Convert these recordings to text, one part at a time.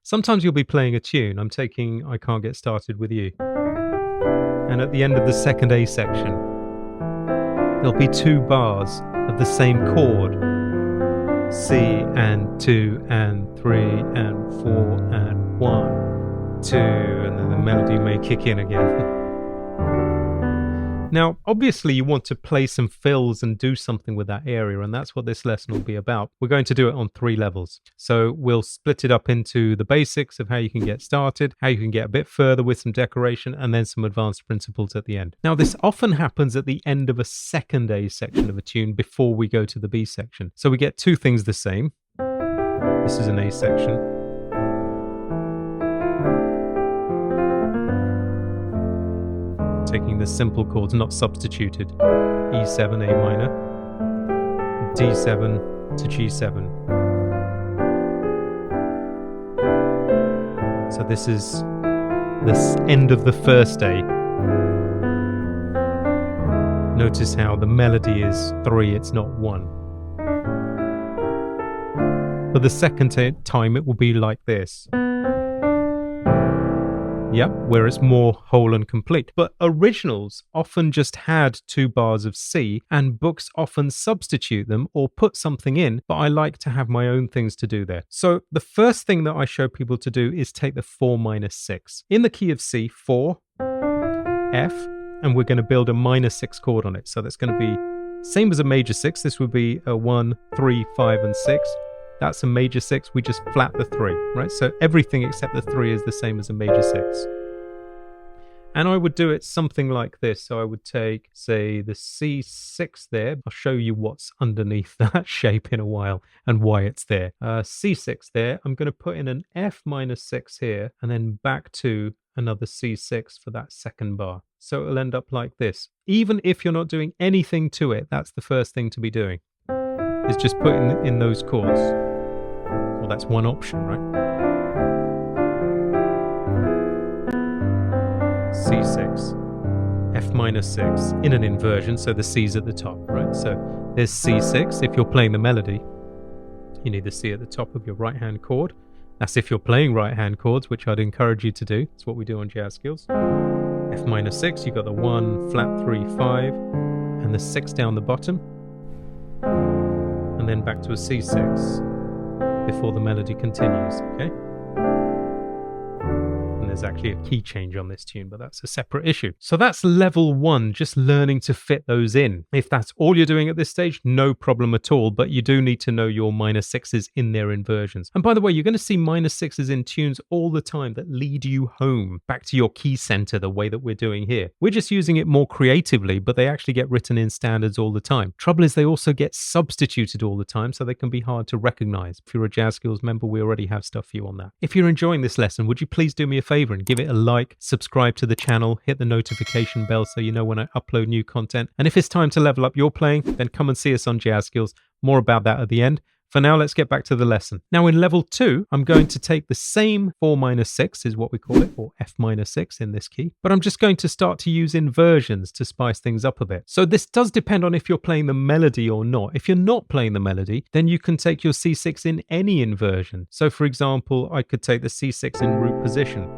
Sometimes you'll be playing a tune. I'm taking I Can't Get Started With You. And at the end of the second A section, there'll be 2 bars of the same chord. C and 2 and 3 and 4 and 1, 2, and then the melody may kick in again. Now, obviously you want to play some fills and do something with that area, and that's what this lesson will be about. We're going to do it on 3 levels. So we'll split it up into the basics of how you can get started, how you can get a bit further with some decoration, and then some advanced principles at the end. Now, this often happens at the end of a second A section of a tune before we go to the B section. So we get 2 things the same. This is an A section. Taking the simple chords, not substituted. E7, A minor, D7 to G7. So this is the end of the first A. Notice how the melody is 3, it's not 1. For the second time, it will be like this. Yep, where it's more whole and complete. But originals often just had 2 bars of C, and books often substitute them or put something in, but I like to have my own things to do there. So the first thing that I show people to do is take the 4 minor 6. In the key of C, 4, F, and we're going to build a minor 6 chord on it. So that's going to be same as a major 6. This would be a 1, 3, 5, and 6. That's a major 6, we just flat the 3, right? So everything except the 3 is the same as a major 6. And I would do it something like this. So I would take, say, the C6 there. I'll show you what's underneath that shape in a while and why it's there. C6 there. I'm going to put in an F minor 6 here and then back to another C6 for that second bar. So it'll end up like this. Even if you're not doing anything to it, that's the first thing to be doing. Is just putting in those chords. Well, that's one option, right? C6, F minor 6 in an inversion, so the C's at the top, right? So there's C6. If you're playing the melody, you need the C at the top of your right hand chord. That's if you're playing right hand chords, which I'd encourage you to do. It's what we do on Jazz Skills. F minor 6, you've got the 1, flat 3, 5, and the 6 down the bottom. And then back to a C6 before the melody continues, okay? And there's actually a key change on this tune, but that's a separate issue. So that's level 1, just learning to fit those in. If that's all you're doing at this stage, no problem at all, but you do need to know your minor 6s in their inversions. And by the way, you're going to see minor 6s in tunes all the time that lead you home, back to your key center the way that we're doing here. We're just using it more creatively, but they actually get written in standards all the time. Trouble is they also get substituted all the time, so they can be hard to recognize. If you're a Jazz Skills member, we already have stuff for you on that. If you're enjoying this lesson, would you please do me a favor and give it a like, subscribe to the channel, hit the notification bell so you know when I upload new content. And if it's time to level up your playing, then come and see us on Jazz Skills. More about that at the end. For now, let's get back to the lesson. Now in level 2, I'm going to take the same 4 minor 6 is what we call it, or F minor 6 in this key, but I'm just going to start to use inversions to spice things up a bit. So this does depend on if you're playing the melody or not. If you're not playing the melody, then you can take your C6 in any inversion. So for example, I could take the C6 in root position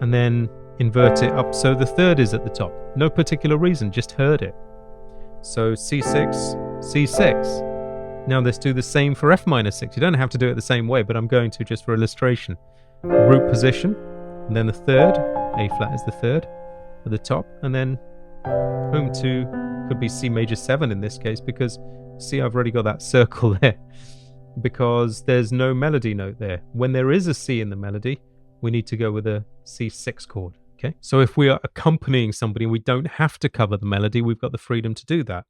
and then invert it up so the 3rd is at the top. No particular reason, just heard it. So C6, C6. Now let's do the same for F minor 6. You don't have to do it the same way, but I'm going to just for illustration. Root position, and then the 3rd, A flat is the 3rd at the top, and then home to could be C major 7 in this case, because see I've already got that circle there, because there's no melody note there. When there is a C in the melody, we need to go with a C6 chord. Okay, so if we are accompanying somebody, we don't have to cover the melody, we've got the freedom to do that.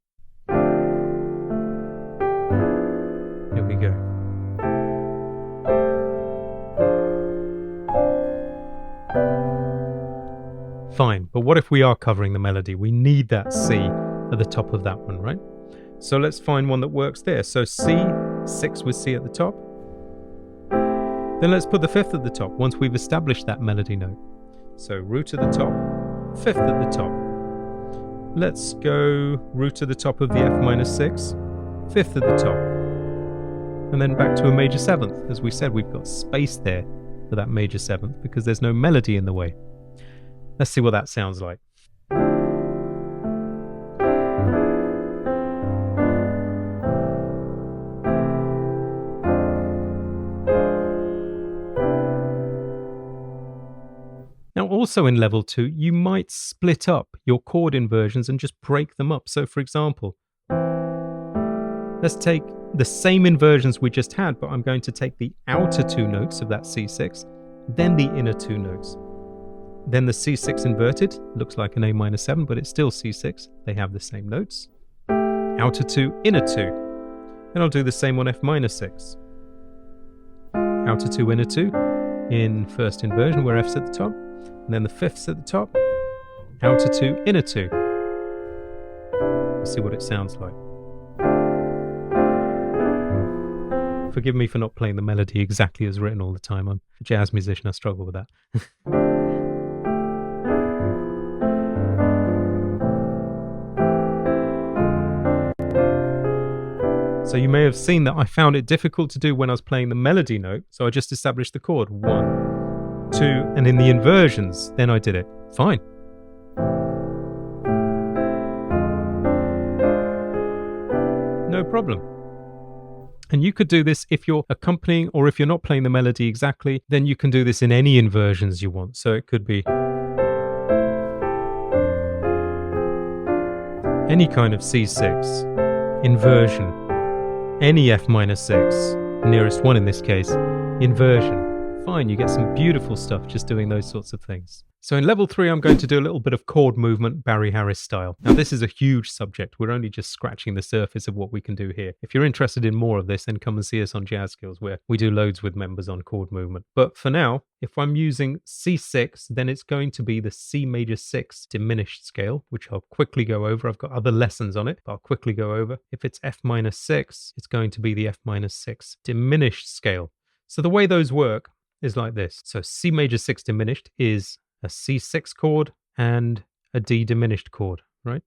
Here we go. Fine, but what if we are covering the melody? We need that C at the top of that one, right? So let's find one that works there. So C6 with C at the top. Then let's put the 5th at the top once we've established that melody note. So root at the top, 5th at the top. Let's go root at the top of the F minor 6, 5th at the top. And then back to a major 7th. As we said, we've got space there for that major seventh because there's no melody in the way. Let's see what that sounds like. Now, also in level 2, you might split up your chord inversions and just break them up. So, for example, let's take the same inversions we just had, but I'm going to take the outer 2 notes of that C6, then the inner 2 notes. Then the C6 inverted, looks like an A minor 7, but it's still C6. They have the same notes. Outer 2, inner 2. And I'll do the same on F minor 6. Outer 2, inner 2 in first inversion where F's at the top. And then the fifths at the top, outer 2, inner 2. Let's see what it sounds like. Forgive me for not playing the melody exactly as written all the time. I'm a jazz musician, I struggle with that. So you may have seen that I found it difficult to do when I was playing the melody note, so I just established the chord. 1, 2, and in the inversions, then I did it. Fine. No problem. And you could do this if you're accompanying or if you're not playing the melody exactly, then you can do this in any inversions you want. So it could be any kind of C6, inversion, any F minor 6, nearest one in this case, inversion. Fine, you get some beautiful stuff just doing those sorts of things. So in level 3, I'm going to do a little bit of chord movement, Barry Harris style. Now this is a huge subject. We're only just scratching the surface of what we can do here. If you're interested in more of this, then come and see us on Jazz Skills, where we do loads with members on chord movement. But for now, if I'm using C6, then it's going to be the C major 6 diminished scale, which I'll quickly go over. I've got other lessons on it, but I'll quickly go over. If it's F minor 6, it's going to be the F minor 6 diminished scale. So the way those work is like this. So C major 6 diminished is a C6 chord and a D diminished chord, right?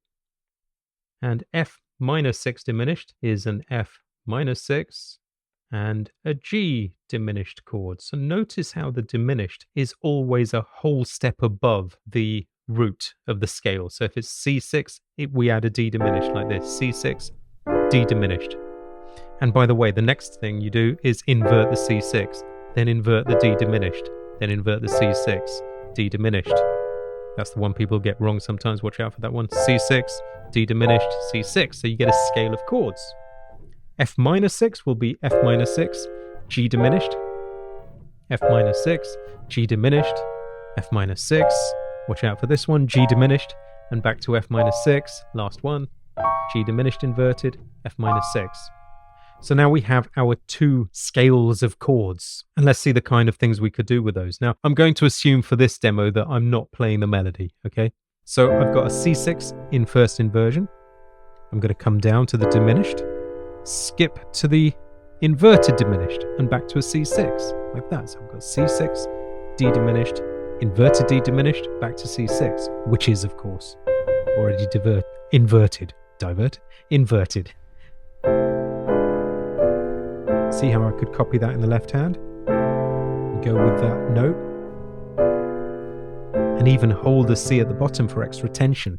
And F minor 6 diminished is an F minor 6 and a G diminished chord. So notice how the diminished is always a whole step above the root of the scale. So if it's C6, we add a D diminished like this. C6, D diminished. And by the way, the next thing you do is invert the C6, then invert the D diminished, then invert the C6, D diminished. That's the one people get wrong sometimes. Watch out for that one. C6, D diminished, C6. So you get a scale of chords. F minor 6 will be F minor 6, G diminished, F minor 6, G diminished, F minor 6. Watch out for this one, G diminished, and back to F minor 6. Last one, G diminished inverted, F minor 6. So now we have our 2 scales of chords, and let's see the kind of things we could do with those. Now, I'm going to assume for this demo that I'm not playing the melody, okay? So I've got a C6 in first inversion. I'm going to come down to the diminished, skip to the inverted diminished, and back to a C6, like that. So I've got C6, D diminished, inverted D diminished, back to C6, which is, of course, already inverted. See how I could copy that in the left hand? Go with that note. And even hold the C at the bottom for extra tension.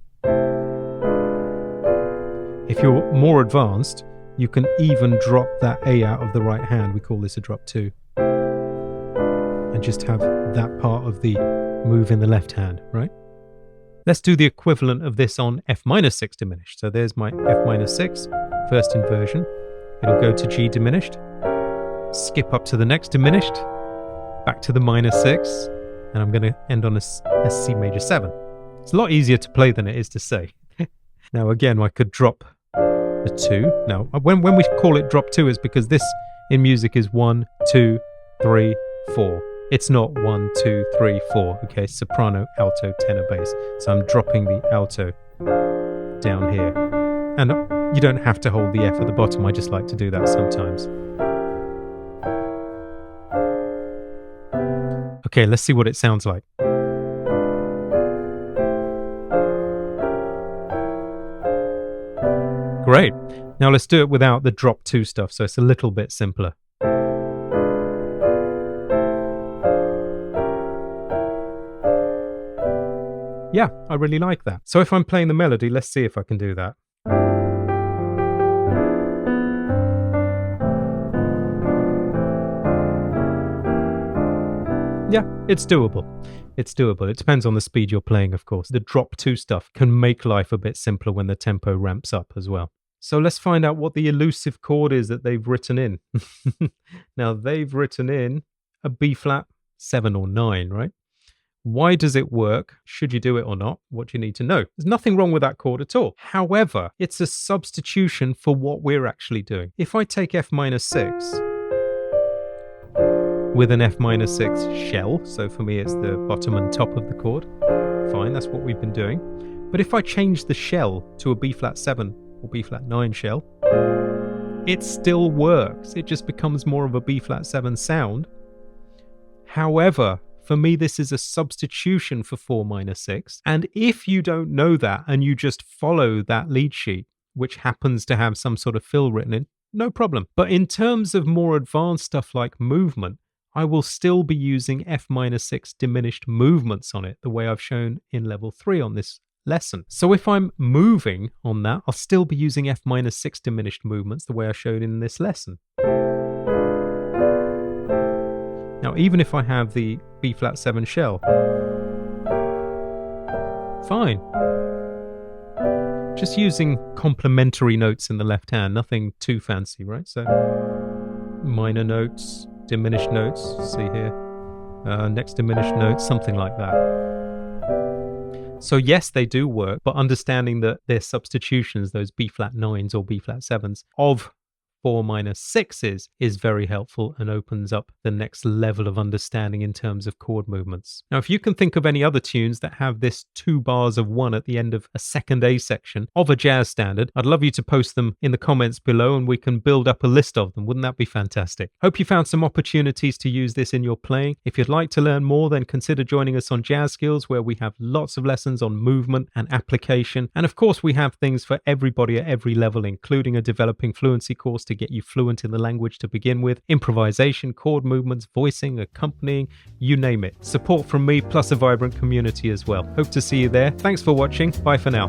If you're more advanced, you can even drop that A out of the right hand. We call this a drop 2. And just have that part of the move in the left hand, right? Let's do the equivalent of this on F minor 6 diminished. So there's my F minor 6, first inversion. It'll go to G diminished, skip up to the next diminished, back to the minor 6, and I'm going to end on a C major 7. It's a lot easier to play than it is to say. Now again, I could drop a 2. Now, when we call it drop 2, is because this in music is 1, 2, 3, 4. It's not 1, 2, 3, 4. Okay, soprano, alto, tenor, bass. So I'm dropping the alto down here. And you don't have to hold the F at the bottom. I just like to do that sometimes. Okay, let's see what it sounds like. Great. Now let's do it without the drop 2 stuff, so it's a little bit simpler. Yeah, I really like that. So if I'm playing the melody, let's see if I can do that. Yeah, it's doable. It's doable. It depends on the speed you're playing, of course. The drop 2 stuff can make life a bit simpler when the tempo ramps up as well. So let's find out what the elusive chord is that they've written in. Now, they've written in a B flat 7 or 9, right? Why does it work? Should you do it or not? What do you need to know? There's nothing wrong with that chord at all. However, it's a substitution for what we're actually doing. If I take F minor 6 with an F minor 6 shell, so for me it's the bottom and top of the chord, fine, that's what we've been doing. But if I change the shell to a B flat 7 or B flat 9 shell, it still works. It just becomes more of a B flat 7 sound. However, for me, this is a substitution for 4 minor 6. And if you don't know that and you just follow that lead sheet, which happens to have some sort of fill written in, no problem. But in terms of more advanced stuff like movement, I will still be using F minor 6 diminished movements on it, the way I've shown in level 3 on this lesson. So if I'm moving on that, I'll still be using F minor 6 diminished movements, the way I showed in this lesson. Now, even if I have the B flat 7 shell, fine. Just using complementary notes in the left hand, nothing too fancy, right? So minor notes, diminished notes, see here, next diminished notes, something like that. So yes, they do work, but understanding that they're substitutions, those B flat 9s or B flat 7s of 4 minor 6s is very helpful and opens up the next level of understanding in terms of chord movements. Now, if you can think of any other tunes that have this 2 bars of 1 at the end of a second A section of a jazz standard, I'd love you to post them in the comments below and we can build up a list of them. Wouldn't that be fantastic? Hope you found some opportunities to use this in your playing. If you'd like to learn more, then consider joining us on Jazz Skills, where we have lots of lessons on movement and application. And of course, we have things for everybody at every level, including a developing fluency course to get you fluent in the language to begin with, improvisation, chord movements, voicing, accompanying, you name it. Support from me, plus a vibrant community as well. Hope to see you there. Thanks for watching. Bye for now.